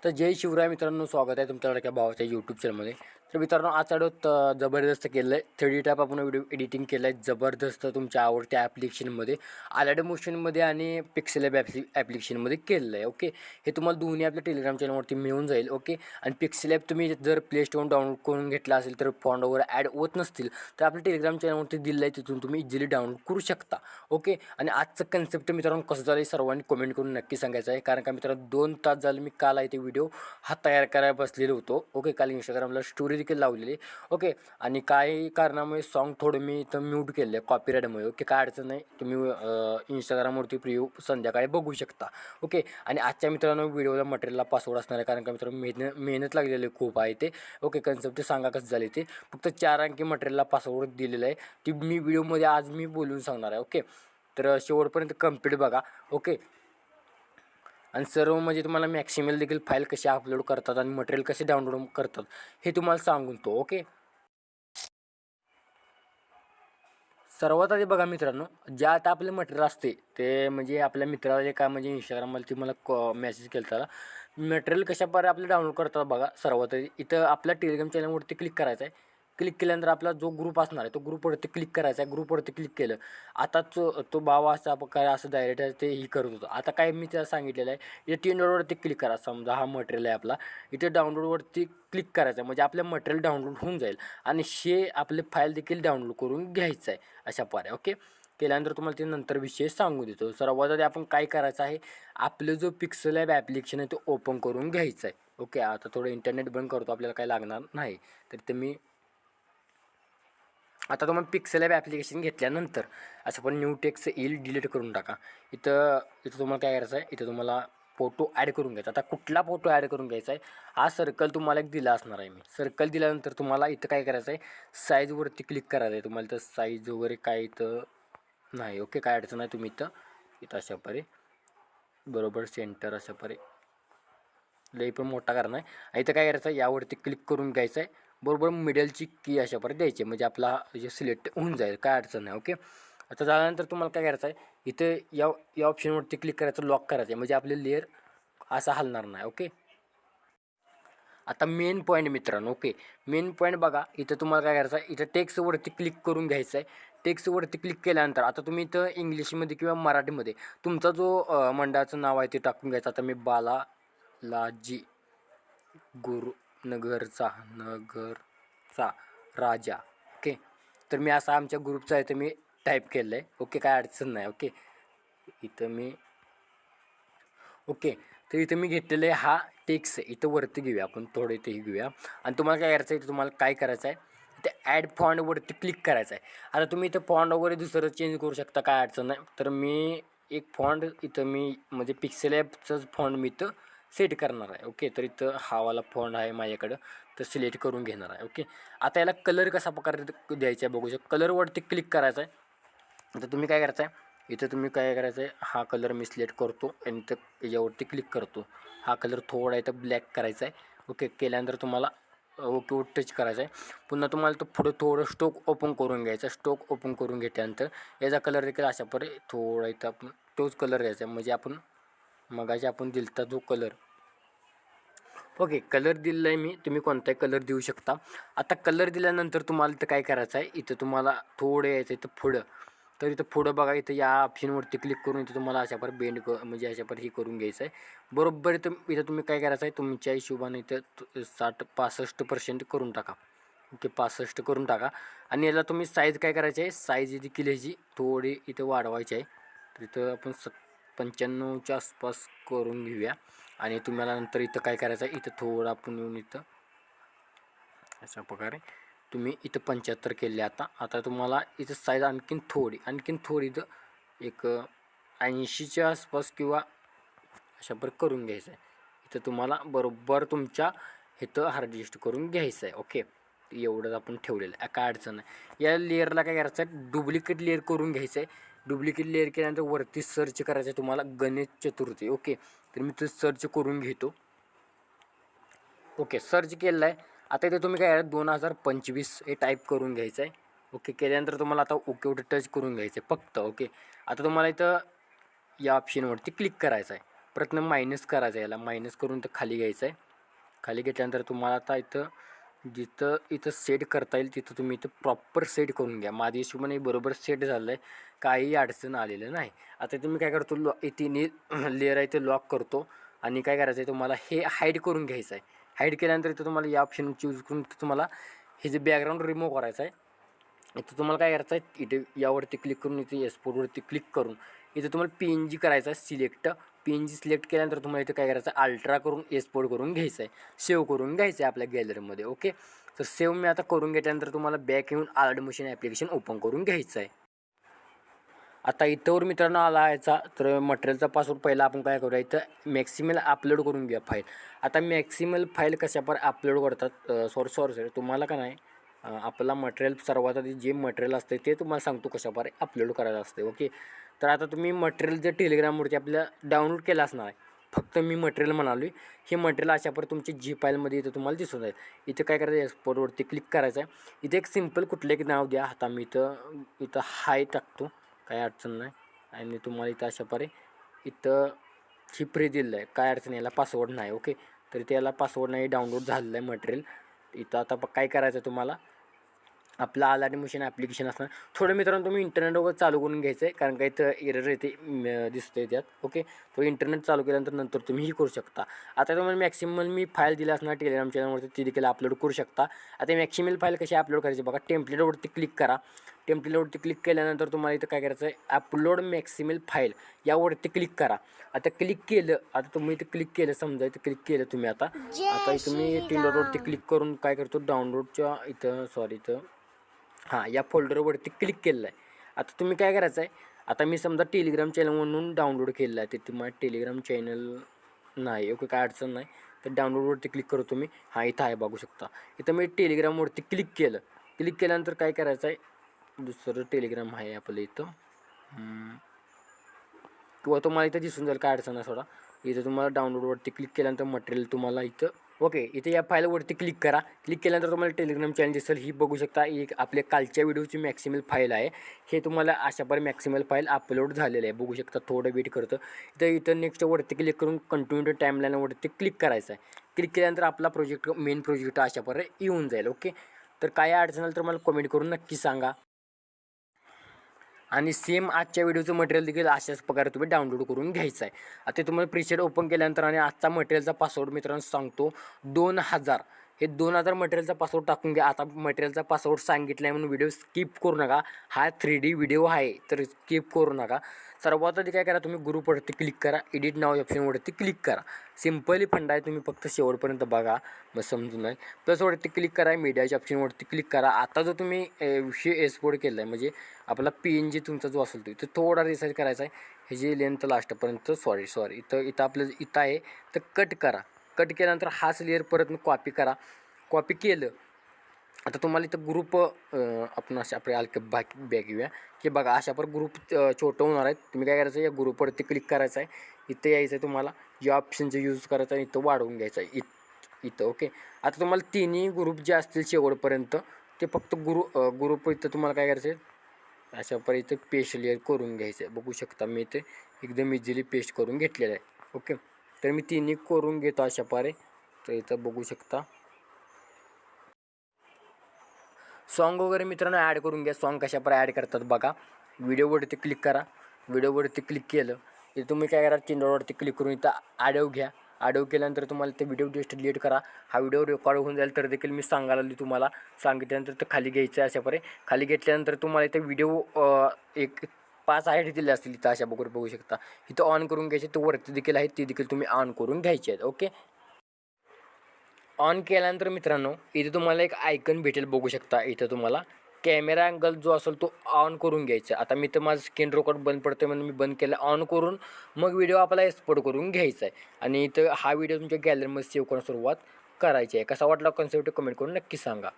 तर जय शिवराय मित्रांनो, स्वागत आहे तुमच्या लाडक्या भावाच्या यूट्यूब चॅनलमध्ये. तर मित्रांनो, आज व्हिडिओ जबरदस्त केलं आहे. 3D टाईप आपण व्हिडिओ एडिटिंग केलं आहे जबरदस्त तुमच्या आवडत्या ॲप्लिकेशनमध्ये, आलाड मोशनमध्ये आणि पिक्सेल लॅब ॲप्लिकेशनमध्ये केलेलं आहे. ओके, हे तुम्हाला दोन्ही आपल्या टेलिग्राम चॅनलवरती मिळून जाईल. ओके, आणि पिक्सेल लॅब तुम्ही जर प्ले स्टोअर डाउनलोड करून घेतला असेल तर फॉन्ट वगैरे ॲड होत नसतील तर आपल्या टेलिग्राम चॅनलवरती दिलं आहे, तिथून तुम्ही इझिली डाउनलोड करू शकता. ओके, आणि आजचं कन्सेप्ट मित्रांनो कसं झालं सर्वांनी कमेंट करून नक्की सांगायचं आहे, कारण का मित्रांनो 2 तास झालं मी काल आहे ते व्हिडिओ हा तयार करायला बसलेलो होतो. ओके, काल इंस्टाग्रामला स्टोरी देखील लावलेली. ओके, आणि काही कारणामुळे सॉन्ग थोडं मी इथं म्यूट केलं आहे कॉपीराईटमुळे. ओके, काय अडचण नाही, तुम्ही इंस्टाग्रामवरती प्रिव्ह्यू संध्याकाळी बघू शकता. ओके, आणि आजच्या मित्रांनो व्हिडिओला मटेरियलला पासवर्ड असणार आहे, कारण का मित्रांनो मेहनत लागलेली खूप आहे ते. ओके, कन्सेप्ट सांगा कसं झाले ते. फक्त 4 अंकी मटेरियलला पासवर्ड दिलेलं आहे, ती मी व्हिडिओमध्ये आज मी बोलून सांगणार आहे. ओके, तर शेवटपर्यंत कंप्लीट बघा. ओके, आणि सर्व म्हणजे तुम्हाला मॅक्सिमल देखील फाईल कशी अपलोड करतात आणि मटेरियल कसे डाउनलोड करतात हे तुम्हाला सांगून तो. ओके, सर्वात आधी बघा मित्रांनो, जे आता आपले मटेरियल असते ते म्हणजे आपल्या मित्राला जे काय म्हणजे इंस्टाग्रामवरती मला मेसेज केला होता, मटेरियल कशाप्रकारे आपलं डाउनलोड करतात बघा. सर्वात आधी इथं आपल्या टेलिग्राम चॅनलवरती क्लिक करायचं आहे. क्लिक केल्यानंतर आपला जो ग्रुप असणार आहे तो ग्रुपवरती क्लिक करायचा आहे. ग्रुपवरती क्लिक केलं, आता तो भाव असा काय असं डायरेक्ट ते ही करत होतं. आता काय मी त्याला सांगितलेलं आहे, इथे 3 डॉटवरती क्लिक करा. समजा हा मटेरियल आहे आपला, इथे डाउनलोडवरती क्लिक करायचं आहे, म्हणजे आपलं मटेरियल डाउनलोड होऊन जाईल आणि हे आपले फाईल देखील डाउनलोड करून घ्यायचं आहे अशा प्रकारे. ओके, केल्यानंतर तुम्हाला ते नंतर विषय सांगू देतो. सर्वात आधी आपण काय करायचं आहे, आपलं जो पिक्सेल लॅब ॲप्लिकेशन आहे तो ओपन करून घ्यायचं आहे. ओके, आता थोडं इंटरनेट बंद करतो, आपल्याला काय लागणार नाही. तर ते मी आता तुम्हाला पिक्सेल लॅब ॲप्लिकेशन घेतल्यानंतर असं पण न्यू टेक्स्ट येईल, डिलीट करून टाका. इथं इथं तुम्हाला काय करायचं आहे, इथं तुम्हाला फोटो ॲड करून घ्यायचा. आता कुठला फोटो ॲड करून घ्यायचा आहे, हा सर्कल तुम्हाला एक दिला असणार आहे. मी सर्कल दिल्यानंतर तुम्हाला इथं काय करायचं आहे, साईजवरती क्लिक करायचं आहे. तुम्हाला इथं साईज वगैरे काय इथं नाही. ओके, काय अडचण नाही, तुम्ही इथं इथं अशा परे बरोबर सेंटर अशा परे लई पण मोठा करणार आहे. इथं काय करायचं आहे, यावरती क्लिक करून घ्यायचं आहे. बरोबर मिडलची की अशा प्रकारे द्यायची, म्हणजे आपला जे सिलेक्ट होऊन जाईल, काय अडचण नाही. ओके, आता झाल्यानंतर तुम्हाला काय करायचं आहे, इथे या ऑप्शनवरती क्लिक करायचं, लॉक करायचं आहे, म्हणजे आपले लेअर असा हलणार नाही. ओके, आता मेन पॉईंट मित्रांनो. ओके, मेन पॉईंट बघा, इथं तुम्हाला काय करायचं आहे, इथं टेक्स्टवरती क्लिक करून घ्यायचं आहे. टेक्स्टवरती क्लिक केल्यानंतर आता तुम्ही इथं इंग्लिशमध्ये किंवा मराठीमध्ये तुमचा जो मंडळाचं नाव आहे ते टाकून घ्यायचं. आता मी बालाजी नगरचा राजा. ओके, तर मी असा आमच्या ग्रुपचा आहे तर मी टाईप केलं आहे. ओके, काय अडचण नाही. ओके, इथं मी ओके, तर इथं मी घेतलेलं आहे हा टेक्स्ट आहे. इथं वरती घेऊया आपण, थोडं इथेही घेऊया. आणि तुम्हाला काय करायचं आहे, इथं तुम्हाला काय करायचं आहे, इथे ॲड फॉन्टवरती क्लिक करायचं आहे. आता तुम्ही इथं फॉन्ट वगैरे दुसरं चेंज करू शकता, काय अडचण नाही. तर मी एक फॉन्ट इथं मी म्हणजे पिक्सेल ॲपचंच फॉन्ट मी इथं सेट करणार आहे. ओके, तर इथं हा वाला फॉन्ट आहे माझ्याकडं, तर सिलेक्ट करून घेणार आहे. ओके, आता याला कलर कसा प्रकारे द्यायचा आहे बघू शकता. कलरवरती क्लिक करायचं आहे. आता तुम्ही काय करायचं आहे, इथं तुम्ही काय करायचं आहे, हा कलर मी सिलेक्ट करतो आणि इथं याच्यावरती क्लिक करतो. हा कलर थोडा इथं ब्लॅक करायचा आहे. ओके, केल्यानंतर तुम्हाला ओकेवर टच करायचं आहे. पुन्हा तुम्हाला तो पुढं थोडं स्टोक ओपन करून घ्यायचा. स्टोक ओपन करून घेतल्यानंतर याचा कलर देखील अशा परे थोडा इथं आपण तोच कलर द्यायचा आहे, म्हणजे आपण मगाशी आपण दिलता जो कलर. ओके, कलर दिलेला आहे मी, तुम्ही कोणताही कलर देऊ शकता. आता कलर दिल्यानंतर तुम्हाला इथं काय करायचं आहे, इथं तुम्हाला थोडं यायचं इथं पुढं. तर इथं पुढं बघा, इथं या ऑप्शनवरती क्लिक करून इथं तुम्हाला अशा पर बेंड म्हणजे अशा पर हे करून घ्यायचं आहे. बरोबर इथं तुम्ही काय करायचं आहे, तुमच्या हिशोबाने इथं 65% करून टाका. ओके, 65 करून टाका. आणि याला तुम्ही साईज काय करायची आहे, साईज देखील ह्याची थोडी इथं वाढवायची आहे. तर इथं आपण 95च्या आसपास करून घेऊया. आणि तुम्हाला नंतर इथं काय करायचं आहे, इथं थोडं आपण येऊन इथं अशा प्रकारे तुम्ही इथं 75 केले. आता तुम्हाला इथं साईज आणखीन थोडी इथं एक 80च्या आसपास किंवा अशा प्रकारे करून घ्यायचं आहे. इथं तुम्हाला बरोबर तुमच्या इथं हार्डलिस्ट करून घ्यायचं आहे. ओके, एवढंच आपण ठेवलेलं आहे, काय अडचण नाही. या लेअरला काय करायचं आहे, डुप्लिकेट लेअर करून घ्यायचं आहे. डुप्लिकेट लेअर केल्यानंतर वरती सर्च करायचं आहे तुम्हाला गणेश चतुर्थी. ओके, तर मी ते सर्च करून घेतो. ओके, सर्च केलेलं आहे. आता इथे तुम्ही काय 2025 हे टाईप करून घ्यायचं आहे. ओके, केल्यानंतर तुम्हाला आता ओकेवर टच करून घ्यायचं आहे फक्त. ओके, आता तुम्हाला इथं या ऑप्शनवरती क्लिक करायचं आहे. प्रथम मायनस करायचं आहे, याला मायनस करून तर खाली घ्यायचं आहे. खाली घेतल्यानंतर तुम्हाला आता इथं सेट करता येईल तिथं तुम्ही इथं प्रॉपर सेट करून घ्या. माझ्या हिशोबाने बरोबर सेट झालं आहे, काही अडचण आलेलं नाही. आता तुम्ही काय करतो, तिन्ही लेअर आहे ते लॉक करतो आणि काय करायचं आहे तुम्हाला, हे हाईड करून घ्यायचं आहे. हाईड केल्यानंतर इथं तुम्हाला या ऑप्शन चूज करून तुम्हाला हे जे बॅकग्राऊंड रिमूव्ह करायचं आहे. इथं तुम्हाला काय करायचं आहे, इथे यावरती क्लिक करून इथे एक्सपोर्टवरती क्लिक करून इथे तुम्हाला PNG करायचं आहे सिलेक्ट. PNG सिलेक्ट केल्यानंतर तुम्हाला इथं काय करायचं आहे, अल्ट्रा करून एक्सपोर्ट करून घ्यायचं आहे, सेव्ह करून घ्यायचं आहे आपल्या गॅलरीमध्ये. ओके, तर सेव्ह मी आता करून घेतल्यानंतर तुम्हाला बॅक येऊन आर्ट मोशन ॲप्लिकेशन ओपन करून घ्यायचं आहे. आता इथंवर मित्रांनो आला याचा, तर मटेरियलचा पासवर्ड पहिला आपण काय करूया, इथं मॅक्सिमल अपलोड करून घ्या फाईल. आता मॅक्सिमल फाईल कशापर अपलोड करतात, सॉरी तुम्हाला का नाही, आपला मटेरियल सर्वात आधी जे मटेरियल असते ते तुम्हाला सांगतो कशाप्रकारे अपलोड करायचं असते. ओके, तर आता तुम्ही मटेरियल जे टेलिग्रामवरती आपल्या डाउनलोड केलं असणार आहे, फक्त मी मटेरियल म्हणालो आहे, हे मटेरियल अशापर तुमची जी फाईलमध्ये इथं तुम्हाला दिसून जाईल. इथं काय करायचं, एक्सपोर्टवरती क्लिक करायचं आहे. इथे एक सिम्पल कुठलं एक नाव द्या. आता मी इथं हाय टाकतो, काही अडचण नाही. आणि तुम्हाला इथं अशाप्रकारे इथं ही फ्री दिलेलं आहे, काय अडचण, याला पासवर्ड नाही. ओके, तर त्याला पासवर्ड नाही, डाउनलोड झालेलं आहे मटेरियल. इथं आता काय करायचं तुम्हाला, आपलं आर्ट मोशन ॲप्लिकेशन असणार. थोडं मित्रांनो तुम्ही इंटरनेट वगैरे चालू करून घ्यायचं आहे, कारण का इथं एरर येते दिसतं आहे त्यात. ओके, तो इंटरनेट चालू केल्यानंतर नंतर तुम्ही ही करू शकता. आता तुम्हाला मॅक्सिमल मी फाईल दिली असणार टेलिग्राम चॅनलवरती, ती देखील अपलोड करू शकता. आता मॅक्सिमल फाईल कशी अपलोड करायची बघा, टेम्पलेटवरती क्लिक करा. टेम्पलेटवरती क्लिक केल्यानंतर तुम्हाला इथं काय करायचं आहे, अपलोड मॅक्सिमल फाईल यावरती क्लिक करा. आता क्लिक केलं, आता तुम्ही इथं क्लिक केलं, समजा इथं क्लिक केलं तुम्ही. आता इथं मी टेम्पलेटवरती क्लिक करून काय करतो, डाउनलोडच्या इथं हां, या फोल्डरवरती क्लिक केलेलं आहे. आता तुम्ही काय करायचं आहे, आता मी समजा टेलिग्राम चॅनल म्हणून डाउनलोड केलेलं आहे, तिथे माझं टेलिग्राम चॅनल नाही. ओके, काय अडचण नाही. तर डाउनलोडवरती क्लिक करतो मी. हां, इथं आहे बघू शकता. इथं मी टेलिग्रामवरती क्लिक केलं. क्लिक केल्यानंतर काय करायचं आहे, दुसरं टेलिग्राम आहे आपलं इथं, किंवा तुम्हाला इथं दिसून जाईल, काय अडचण आहे सोडा. इथं तुम्हाला डाउनलोडवरती क्लिक केल्यानंतर मटेरियल तुम्हाला इथं, ओके, इथे या फाईलवरती क्लिक करा. क्लिक केल्यानंतर तुम्हाला टेलिग्राम चॅनल दिसेल, ही बघू शकता. एक आपल्या कालच्या व्हिडिओची मॅक्सिमल फाईल आहे. हे तुम्हाला अशाप्रकारे मॅक्सिमल फाईल अपलोड झालेलं आहे, बघू शकता. थोडं वेट करतं. इथं नेक्स्टवरती क्लिक करून कंटिन्यू टू टाईमलाईनवरती क्लिक करायचं आहे. क्लिक केल्यानंतर आपला मेन प्रोजेक्ट अशाप्रकारे येऊन जाईल. ओके, तर काय अडचण आलं तर मला कमेंट करून नक्की सांगा. आणि सेम आजच्या व्हिडिओचं मटेरियल देखील अशाच प्रकारे तुम्ही डाउनलोड करून घ्यायचं आहे. आता तुम्हाला प्रीसेट ओपन केल्यानंतर आणि आजचा मटेरियलचा पासवर्ड मित्रांनो सांगतो, 2000. हे 2000 मटेरियलचा पासवर्ड टाकून घ्या. आता मटेरियलचा पासवर्ड सांगितला आहे म्हणून व्हिडिओ स्किप करू नका. हा 3D व्हिडिओ आहे, तर स्किप करू नका. सर्वात आधी काय करा, तुम्ही ग्रुपवरती क्लिक करा, एडिट नाव ऑप्शनवरती क्लिक करा. सिम्पली फंड आहे, तुम्ही फक्त शेवटपर्यंत बघा, मग समजून नाही. प्लसवरती क्लिक करा, मीडियाच्या ऑप्शनवरती क्लिक करा. आता जो तुम्ही विषय एक्सपोर्ट केला आहे, म्हणजे आपला PNG तुमचा जो असेल तो थोडा रिसाईज करायचा आहे. ह्याची लेंथ लास्टपर्यंत सॉरी इथं आपलं इथं आहे, तर कट करा. कट केल्यानंतर हाच लेअर परत कॉपी करा. कॉपी केलं, आता तुम्हाला इथं ग्रुप आपण अशा आपल्या बॅक येऊया, की बघा अशापर ग्रुप छोटं होणार आहेत. तुम्ही काय करायचं, या ग्रुपवरती क्लिक करायचं आहे. इथं यायचं आहे, तुम्हाला या ऑप्शनचं यूज करायचं आहे, इथं वाढवून घ्यायचं आहे इथं. ओके, आता तुम्हाला तिन्ही ग्रुप जे असतील शेवटपर्यंत, ते फक्त ग्रुप इथं तुम्हाला काय करायचं आहे, अशाप्रकारे इथं पेस्ट लेअर करून घ्यायचं आहे. बघू शकता मी इथे एकदम इझिली पेस्ट करून घेतलेलं आहे. ओके, तर मी तिन्ही करून घेतो अशाप्रकारे. तर इथं बघू शकता. सॉन्ग वगैरे मित्रांनो ॲड करून घ्या. सॉन्ग कशाप्रकारे ॲड करतात बघा. व्हिडिओवरती क्लिक करा. व्हिडिओवरती क्लिक केलं की तुम्ही काय करा, चिन्हावरती क्लिक करून इथं ऑडिओ घ्या. ऑडिओ केल्यानंतर तुम्हाला ते व्हिडिओ जस्ट डिलीट करा. हा व्हिडिओ रेकॉर्ड होऊन जाईल, तर देखील मी सांगायला लागली तुम्हाला. सांगितल्यानंतर ते खाली घ्यायचं आहे अशाप्रकारे. खाली घेतल्यानंतर तुम्हाला इथे व्हिडिओ एक 5 आयडी दिले असतील इथं, अशा बघू शकता. इथं ऑन करून घ्यायचे. तो वरती देखील आहे, ती देखील तुम्ही ऑन करून घ्यायचे आहेत. ओके, ऑन केल्यानंतर मित्रांनो इथे तुम्हाला एक आयकन भेटेल, बघू शकता. इथं तुम्हाला कॅमेरा अँगल जो असेल तो ऑन करून घ्यायचा. आता मी तर माझं स्क्रीन रेकॉर्ड बंद पडते म्हणून मी बंद केलं. ऑन करून मग व्हिडिओ आपला एक्सपोर्ट करून घ्यायचा आहे. आणि इथं हा व्हिडिओ तुमच्या गॅलरीमध्ये सेव्ह करून सुरुवात करायची आहे. कसा वाटला कन्सेप्ट कमेंट करून नक्की सांगा.